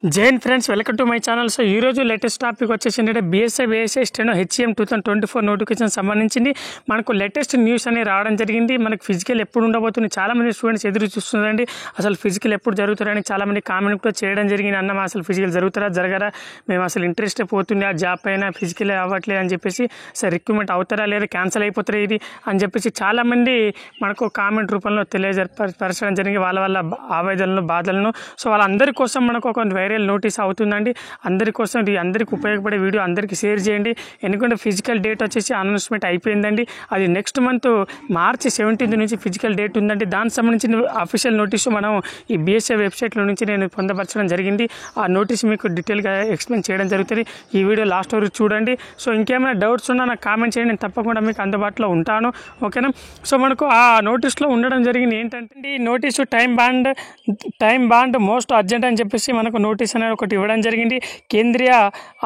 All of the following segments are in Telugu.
Jain friends, welcome to my channel. So ఈరోజు లేటెస్ట్ టాపిక్ వచ్చేసి ఏంటంటే BSc స్టెనో HCM 2024 నోటిఫికేషన్ సంబంధించింది మనకు లేటెస్ట్ న్యూస్ అనేది రావడం జరిగింది. మనకు ఫిజికల్ ఎప్పుడు ఉండబోతుంది, చాలామంది స్టూడెంట్స్ ఎదురు చూస్తున్నారండి. అసలు ఫిజికల్ ఎప్పుడు జరుగుతారని చాలామంది కామెంట్ కూడా చేయడం జరిగింది. అన్న అసలు ఫిజికల్ జరుగుతారా జరగరా, మేము అసలు ఇంట్రెస్ట్ పోతుంది ఆ జాబ్ పైన, ఫిజికల్ అవ్వట్లేదు అని చెప్పేసి, సార్ రిక్రూట్మెంట్ అవుతారా లేదా క్యాన్సిల్ అయిపోతారా ఇది అని చెప్పేసి చాలామంది మనకు కామెంట్ రూపంలో తెలియజేపరచడం జరిగింది వాళ్ళ వాళ్ళ ఆవేదనలు బాధలను. సో వాళ్ళందరి కోసం మనకు ఒక వైరల్ నోటీస్ అవుతుందండి. అందరి కోసం ఇది అందరికి ఉపయోగపడే వీడియో అందరికీ షేర్ చేయండి. ఎందుకంటే ఫిజికల్ డేట్ వచ్చేసి అనౌన్స్మెంట్ అయిపోయిందండి. అది నెక్స్ట్ మంత్ మార్చి 17 నుంచి ఫిజికల్ డేట్ ఉందండి. దానికి సంబంధించిన అఫీషియల్ నోటీసు మనం ఈ BSc వెబ్సైట్లో నుంచి నేను పొందపరచడం జరిగింది. ఆ నోటీస్ మీకు డీటెయిల్గా ఎక్స్ప్లెయిన్ చేయడం జరుగుతుంది. ఈ వీడియో లాస్ట్ వరకు చూడండి. సో ఇంకేమైనా డౌట్స్ ఉన్నా నాకు కామెంట్ చేయండి, నేను తప్పకుండా మీకు అందుబాటులో ఉంటాను. ఓకేనా. సో మనకు ఆ నోటీస్లో ఉండడం జరిగింది ఏంటంటే, ఈ notice time bond most urgent అని చెప్పేసి మనకు నోటీస్ అనేది ఒకటి ఇవ్వడం జరిగింది. కేంద్రీయ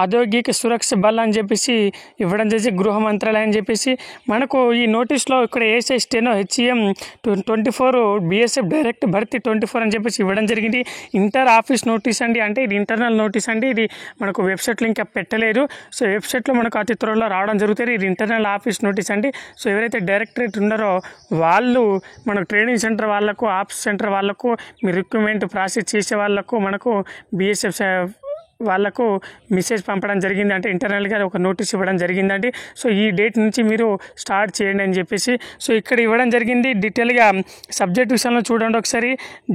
ఔద్యోగిక సురక్ష బల్ అని చెప్పేసి ఇవ్వడం చేసి గృహ మంత్రాలయం అని చెప్పేసి మనకు ఈ నోటీస్లో ఇక్కడ ASI steno HCM 24 BSF direct భర్తీ 24 అని చెప్పేసి ఇవ్వడం జరిగింది. ఇంటర్ ఆఫీస్ నోటీస్ అండి, అంటే ఇది ఇంటర్నల్ నోటీస్ అండి. ఇది మనకు వెబ్సైట్లో ఇంకా పెట్టలేదు. సో వెబ్సైట్లో మనకు అతి త్వరలో రావడం జరుగుతుంది. ఇది ఇంటర్నల్ ఆఫీస్ నోటీస్ అండి. సో ఎవరైతే డైరెక్టరేట్ ఉన్నారో వాళ్ళు మనకు ట్రైనింగ్ సెంటర్ వాళ్ళకు, ఆఫీస్ సెంటర్ వాళ్ళకు, మీ రిక్రూట్మెంట్ ప్రాసెస్ చేసే వాళ్ళకు, మనకు BSF వాళ్ళకు మెసేజ్ పంపడం జరిగింది. అంటే ఇంటర్నల్గా ఒక నోటీస్ ఇవ్వడం జరిగిందండి. సో ఈ డేట్ నుంచి మీరు స్టార్ట్ చేయండి అని చెప్పేసి సో ఇక్కడ ఇవ్వడం జరిగింది. డీటెయిల్గా సబ్జెక్ట్ విషయంలో చూడండి ఒకసారి.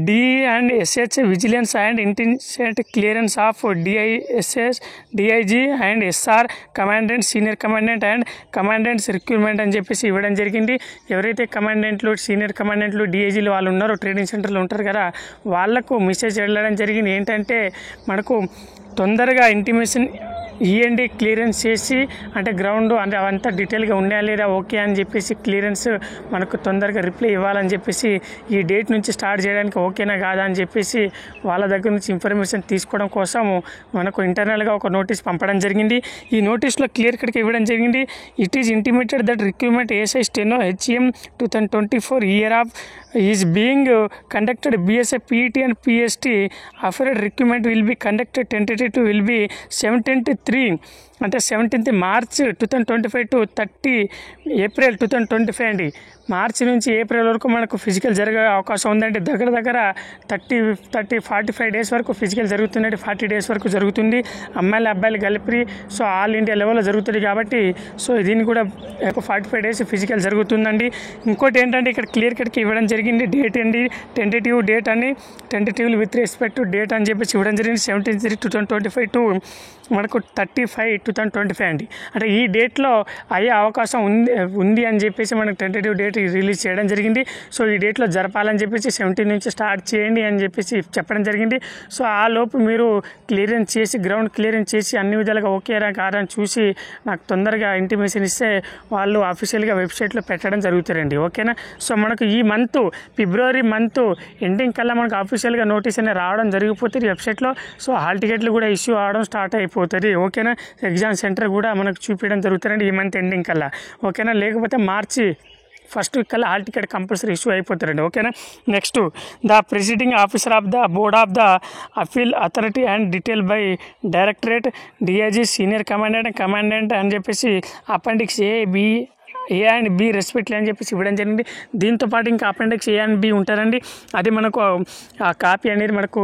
DISH vigilance and intelligent clearance of DISS DIG and SR commandant, senior commandant and commandants recruitment అని చెప్పేసి ఇవ్వడం జరిగింది. ఎవరైతే కమాండెంట్లు, సీనియర్ కమాండెంట్లు, DIGలు వాళ్ళు ఉన్నారో, ట్రైనింగ్ సెంటర్లో ఉంటారు కదా, వాళ్ళకు మెసేజ్ వెళ్ళడం జరిగింది. ఏంటంటే మనకు తొందరగా ఇంటిమేషన్ ఇవ్వండి, క్లియరెన్స్ చేసి, అంటే గ్రౌండ్ అంటే అవంతా డీటెయిల్గా ఉన్నాయా లేదా ఓకే అని చెప్పేసి క్లియరెన్స్ మనకు తొందరగా రిప్లై ఇవ్వాలని చెప్పేసి, ఈ డేట్ నుంచి స్టార్ట్ చేయడానికి ఓకేనా కాదా అని చెప్పేసి వాళ్ళ దగ్గర నుంచి ఇన్ఫర్మేషన్ తీసుకోవడం కోసం మనకు ఇంటర్నల్గా ఒక నోటీస్ పంపడం జరిగింది. ఈ నోటీస్లో క్లియర్ కట్గా ఇవ్వడం జరిగింది. It is intimated that recruitment ASI steno HCM 2024 year of is being conducted BSF PET and PST afford recruitment will be conducted tentative will be 17th అంటే 17th March 2025 to 30 April 2025 అండి. మార్చి నుంచి ఏప్రిల్ వరకు మనకు ఫిజికల్ జరిగే అవకాశం ఉందంటే దగ్గర 45 డేస్ వరకు ఫిజికల్ జరుగుతుందండి. 40 డేస్ వరకు జరుగుతుంది. అబ్బాయిలు కలిపి సో ఆల్ ఇండియా లెవెల్లో జరుగుతుంది కాబట్టి సో దీన్ని కూడా 45 డేస్ ఫిజికల్ జరుగుతుందండి. ఇంకోటి ఏంటంటే ఇక్కడ క్లియర్ కట్కి ఇవ్వడం జరిగింది డేట్ అండి, టెంటేటివ్ డేట్ అని, tentative with respect to date అని చెప్పేసి ఇవ్వడం జరిగింది. 17/3/2025 టు మనకు 35/2025 అండి. అంటే ఈ డేట్లో అయ్యే అవకాశం ఉంది అని చెప్పేసి మనకు టెంటేటివ్ డేట్ రిలీజ్ చేయడం జరిగింది. సో ఈ డేట్లో జరపాలని చెప్పేసి 17 నుంచి స్టార్ట్ చేయండి అని చెప్పేసి చెప్పడం జరిగింది. సో ఆ లోపు మీరు క్లియరెన్స్ చేసి, గ్రౌండ్ క్లియరెన్స్ చేసి అన్ని విధాలుగా ఓకే కాదని చూసి నాకు తొందరగా ఇంటిమేషన్ ఇస్తే వాళ్ళు అఫీషియల్గా వెబ్సైట్లో పెట్టడం జరుగుతారండి. ఓకేనా. సో మనకు ఈ మంత్ ఫిబ్రవరి మంత్ ఎండింగ్ కల్లా మనకు అఫీషియల్గా నోటీస్ అనేది రావడం జరిగిపోతుంది వెబ్సైట్లో. సో హాల్ టికెట్లు కూడా ఇష్యూ అవడం స్టార్ట్ అయిపోతుంది. ఓకేనా. ఎగ్జామ్ సెంటర్ కూడా మనకు చూపించడం జరుగుతుందండి ఈ మంత్ ఎండింగ్ కల్లా. ఓకేనా. లేకపోతే మార్చి 1st కల్లా హాల్ టికెట్ కంపల్సరీ ఇష్యూ అయిపోతారండి. ఓకేనా. Next, the preceding officer of the board of the appeal authority and detail by directorate DIG senior commandant అని చెప్పేసి అపెండిక్స్ A and B రెస్పెక్ట్లీ అని చెప్పేసి ఇవ్వడం జరిగింది. దీంతో పాటు ఇంకా అపెండిక్స్ A and B ఉంటారండి. అది మనకు ఆ కాపీ అనేది మనకు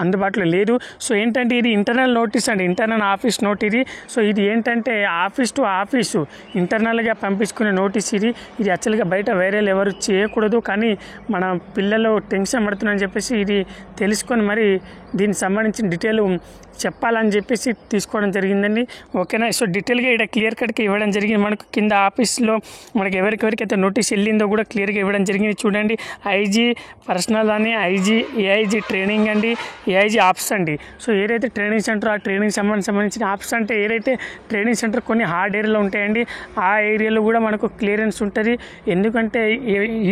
అందుబాటులో లేదు. సో ఏంటంటే ఇది ఇంటర్నల్ నోటీస్ అండి, ఇంటర్నల్ ఆఫీస్ నోట్ ఇది. సో ఇది ఏంటంటే ఆఫీస్ టు ఆఫీసు ఇంటర్నల్గా పంపించుకునే నోటీస్ ఇది. యాక్చువల్గా బయట వేరే ఎవరు చేయకూడదు, కానీ మన పిల్లలు టెన్షన్ పడుతున్నారని చెప్పేసి ఇది తెలుసుకొని మరి దీనికి సంబంధించిన డీటెయిల్ చెప్పాలని చెప్పేసి తీసుకోవడం జరిగిందండి. ఓకేనా. సో డీటెయిల్గా ఇక్కడ క్లియర్ కట్గా ఇవ్వడం జరిగింది. మనకు కింద ఆఫీస్లో మనకు ఎవరికైతే నోటీస్ వెళ్ళిందో కూడా క్లియర్గా ఇవ్వడం జరిగింది. చూడండి, IG పర్సనల్ అని, AIG ట్రైనింగ్ అండి, AIG ఆప్స్ అండి. సో ఏదైతే ట్రైనింగ్ సెంటర్, ఆ ట్రైనింగ్ సంబంధించిన ఆప్స్ అంటే ఏదైతే ట్రైనింగ్ సెంటర్ కొన్ని హార్డ్ ఏరియాలో ఉంటాయండి, ఆ ఏరియాలో కూడా మనకు క్లియరెన్స్ ఉంటుంది. ఎందుకంటే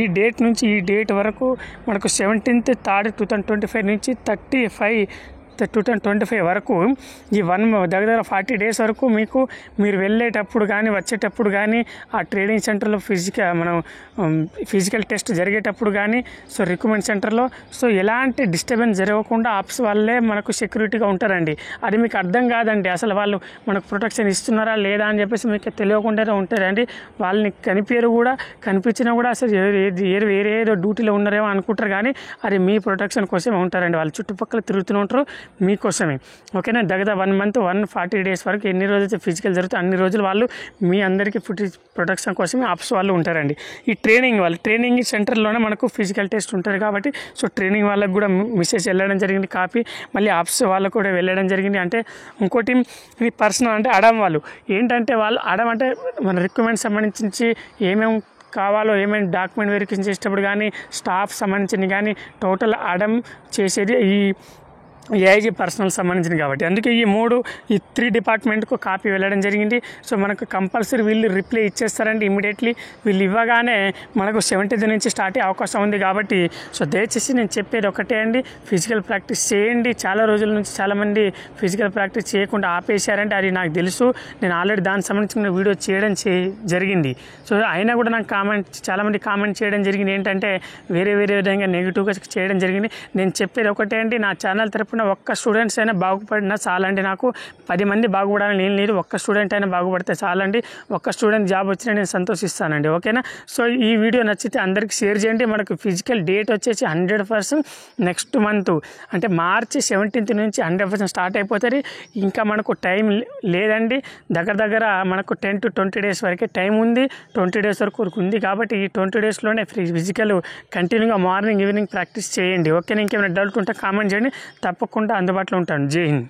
ఈ డేట్ నుంచి ఈ డేట్ వరకు మనకు 17/3/2025 నుంచి 35 2025 వరకు ఈ దగ్గర 40 డేస్ వరకు మీకు మీరు వెళ్ళేటప్పుడు కానీ వచ్చేటప్పుడు కానీ ఆ ట్రైనింగ్ సెంటర్లో ఫిజికల్ టెస్ట్ జరిగేటప్పుడు కానీ సో రిక్రూట్మెంట్ సెంటర్లో సో ఎలాంటి డిస్టర్బెన్స్ జరగకుండా ఆప్స్ వాళ్ళే మనకు సెక్యూరిటీగా ఉంటారండి. అది మీకు అర్థం కాదండి, అసలు వాళ్ళు మనకు ప్రొటెక్షన్ ఇస్తున్నారా లేదా అని చెప్పేసి మీకు తెలియకుండానే ఉంటారండి. వాళ్ళని కనిపించినా కూడా అసలు వేరే ఏదో డ్యూటీలో ఉన్నారేమో అనుకుంటారు, కానీ అది మీ ప్రొటెక్షన్ కోసమే ఉంటారండి. వాళ్ళు చుట్టుపక్కల తిరుగుతూ ఉంటారు మీకోసమే. ఓకేనా, దగ్గర 1 మంత్ 140 డేస్ వరకు ఎన్ని రోజులైతే ఫిజికల్ జరుగుతుంది అన్ని రోజులు వాళ్ళు మీ అందరికీ ప్రొటెక్షన్ కోసమే ఆప్స్ వాళ్ళు ఉంటారండి. ఈ ట్రైనింగ్ సెంటర్లోనే మనకు ఫిజికల్ టెస్ట్ ఉంటుంది కాబట్టి సో ట్రైనింగ్ వాళ్ళకి కూడా మెసేజ్ వెళ్ళడం జరిగింది, కాపీ మళ్ళీ ఆప్స్ వాళ్ళకు కూడా వెళ్ళడం జరిగింది. అంటే ఇంకోటి ఇది పర్సనల్ అంటే అడమ్ వాళ్ళు ఏంటంటే అడమ్ అంటే మన రిక్రూట్మెంట్ సంబంధించి ఏమేమి కావాలో ఏమైనా డాక్యుమెంట్ వెరిఫికేషన్ చేసేటప్పుడు కానీ స్టాఫ్ సంబంధించింది కానీ టోటల్ అడమ్ చేసేది ఈ ఏఐజీ పర్సనల్ సంబంధించింది కాబట్టి అందుకే ఈ 3 డిపార్ట్మెంట్కు కాపీ వెళ్ళడం జరిగింది. సో మనకు కంపల్సరీ వీళ్ళు రిప్లై ఇచ్చేస్తారండి ఇమీడియట్లీ. వీళ్ళు ఇవ్వగానే మనకు 17th నుంచి స్టార్ట్ అయ్యే అవకాశం ఉంది కాబట్టి సో దయచేసి నేను చెప్పేది ఒకటే అండి, ఫిజికల్ ప్రాక్టీస్ చేయండి. చాలా రోజుల నుంచి చాలామంది ఫిజికల్ ప్రాక్టీస్ చేయకుండా ఆపేశారంటే అది నాకు తెలుసు. నేను ఆల్రెడీ దానికి సంబంధించిన వీడియో చేయడం జరిగింది. సో అయినా కూడా నాకు చాలామంది కామెంట్ చేయడం జరిగింది ఏంటంటే వేరే విధంగా నెగిటివ్గా చేయడం జరిగింది. నేను చెప్పేది ఒకటే అండి, నా ఛానల్ తరపున ఒక్క స్టూడెంట్స్ అయినా బాగుపడినా చాలండి. నాకు 10 మంది బాగుపడాలని ఏం లేదు, ఒక్క స్టూడెంట్ అయినా బాగుపడితే చాలండి. ఒక్క స్టూడెంట్ జాబ్ వచ్చినా నేను సంతోషిస్తానండి. ఓకేనా, సో ఈ వీడియో నచ్చితే అందరికీ షేర్ చేయండి. మనకు ఫిజికల్ డేట్ వచ్చేసి 100% నెక్స్ట్ మంత్ అంటే మార్చి 17th నుంచి 100% స్టార్ట్ అయిపోతుంది. ఇంకా మనకు టైం లేదండి, దగ్గర మనకు 10 to 20 డేస్ వరకే టైం ఉంది. 20 డేస్ వరకు ఉంది కాబట్టి ఈ 20 డేస్లోనే ఫిజికల్ కంటిన్యూగా మార్నింగ్ ఈవినింగ్ ప్రాక్టీస్ చేయండి. ఓకేనా, ఇంకేమైనా డౌట్ ఉంటే కామెంట్ చేయండి, తప్పకుండా అందుబాటులో ఉంటాను. జై హింద్.